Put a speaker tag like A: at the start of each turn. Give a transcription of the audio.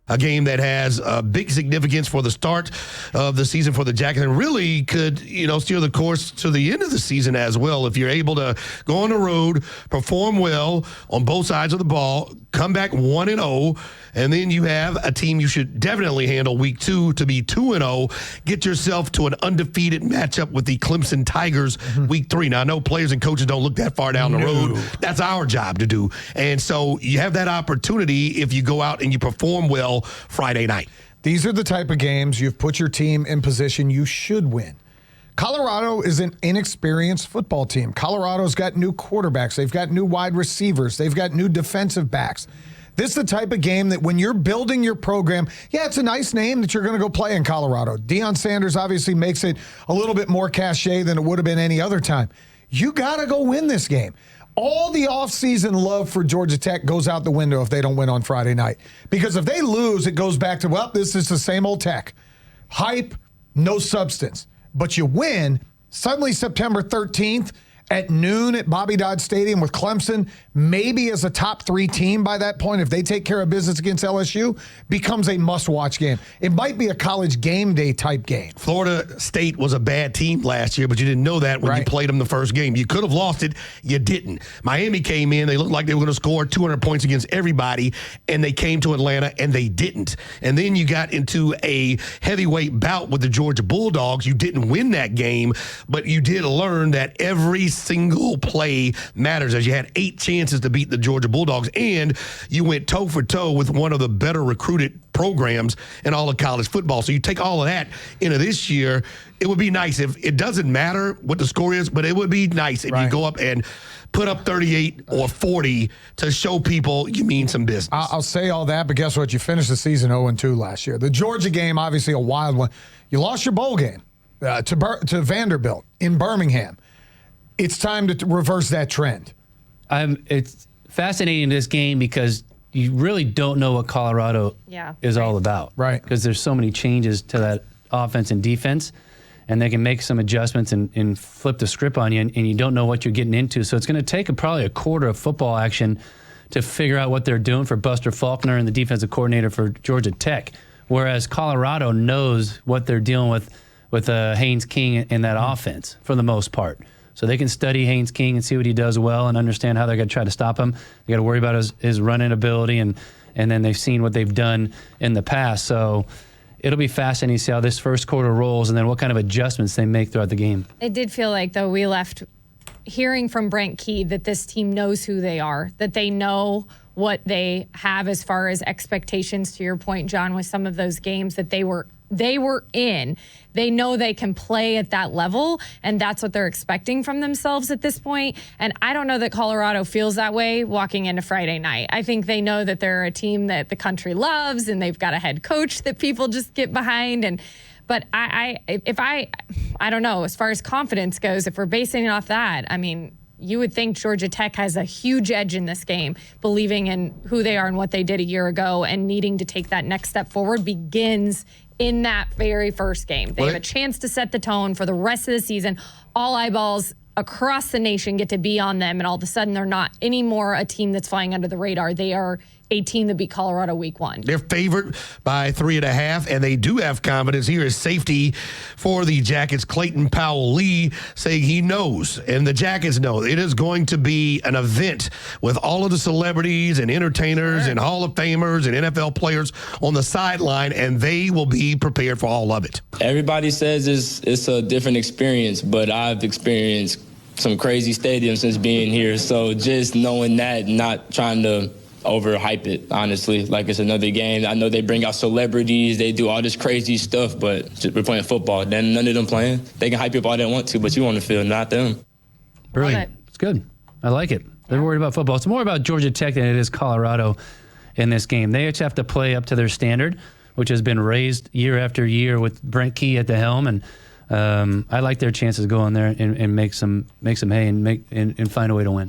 A: A game that has big significance for the start of the season for the Jackets and really could, steer the course to the end of the season as well. If you're able to go on the road, perform well on both sides of the ball, come back 1-0, and then you have a team you should definitely handle week 2 to be 2-0. Get yourself to an undefeated matchup with the Clemson Tigers week 3. Now, I know players and coaches don't look that far down the road. That's our job to do. And so you have that opportunity if you go out and you perform well Friday night.
B: These are the type of games you've put your team in position you should win. Colorado is an inexperienced football team. Colorado's got new quarterbacks. They've got new wide receivers. They've got new defensive backs. This is the type of game that when you're building your program, it's a nice name that you're going to go play in Colorado. Deion Sanders obviously makes it a little bit more cachet than it would have been any other time. You got to go win this game. All the offseason love for Georgia Tech goes out the window if they don't win on Friday night. Because if they lose, it goes back to, this is the same old Tech. Hype, no substance. But you win, suddenly September 13th at noon at Bobby Dodd Stadium with Clemson, maybe as a top 3 team by that point, if they take care of business against LSU, becomes a must-watch game. It might be a college game day type game.
A: Florida State was a bad team last year, but you didn't know that when you played them the first game. You could have lost it. You didn't. Miami came in. They looked like they were going to score 200 points against everybody, and they came to Atlanta, and they didn't. And then you got into a heavyweight bout with the Georgia Bulldogs. You didn't win that game, but you did learn that every single play matters, as you had 8 chances to beat the Georgia Bulldogs, and you went toe for toe with one of the better recruited programs in all of college football. So you take all of that into this year. It would be nice if it doesn't matter what the score is, but it would be nice if you go up and put up 38 or 40 to show people you mean some business.
B: I'll say all that, but guess what? You finished the season 0-2 last year. The Georgia game, obviously a wild one. You lost your bowl game to Vanderbilt in Birmingham. It's time to reverse that trend.
C: It's fascinating, this game, because you really don't know what Colorado is all about.
B: Right.
C: Because there's so many changes to that offense and defense, and they can make some adjustments and flip the script on you, and you don't know what you're getting into. So it's going to take probably a quarter of football action to figure out what they're doing for Buster Faulkner and the defensive coordinator for Georgia Tech, whereas Colorado knows what they're dealing with Haynes King in that offense for the most part. So they can study Haynes King and see what he does well and understand how they're going to try to stop him. They got to worry about his running ability, and then they've seen what they've done in the past. So it'll be fascinating to see how this first quarter rolls and then what kind of adjustments they make throughout the game.
D: It did feel like, though, we left hearing from Brent Key that this team knows who they are, that they know what they have as far as expectations, to your point, John, with some of those games that they were in. They know they can play at that level, and that's what they're expecting from themselves at this point. And I don't know that Colorado feels that way walking into Friday night. I think they know that they're a team that the country loves, and they've got a head coach that people just get behind. But I don't know, as far as confidence goes, if we're basing it off that, I mean, you would think Georgia Tech has a huge edge in this game, believing in who they are and what they did a year ago, and needing to take that next step forward begins in that very first game. They have a chance to set the tone for the rest of the season. All eyeballs across the nation get to be on them, and all of a sudden they're not anymore a team that's flying under the radar. They are a team that beat Colorado week 1.
A: They're favored by 3.5, and they do have confidence. Here is safety for the Jackets, Clayton Powell-Lee, saying he knows, and the Jackets know, it is going to be an event with all of the celebrities and entertainers and Hall of Famers and NFL players on the sideline, and they will be prepared for all of it.
E: Everybody says it's a different experience, but I've experienced some crazy stadiums since being here, so just knowing that, not trying to overhype it, honestly, like it's another game. I know they bring out celebrities, they do all this crazy stuff, but we're playing football. Then none of them playing. They can hype you up all they want to, but you want to feel, not them.
C: Brilliant. It's good. I like it. They're worried about football. It's more about Georgia Tech than it is Colorado in this game. They just have to play up to their standard, which has been raised year after year with Brent Key at the helm, and I like their chances to go in there and make some hay and find a way to win.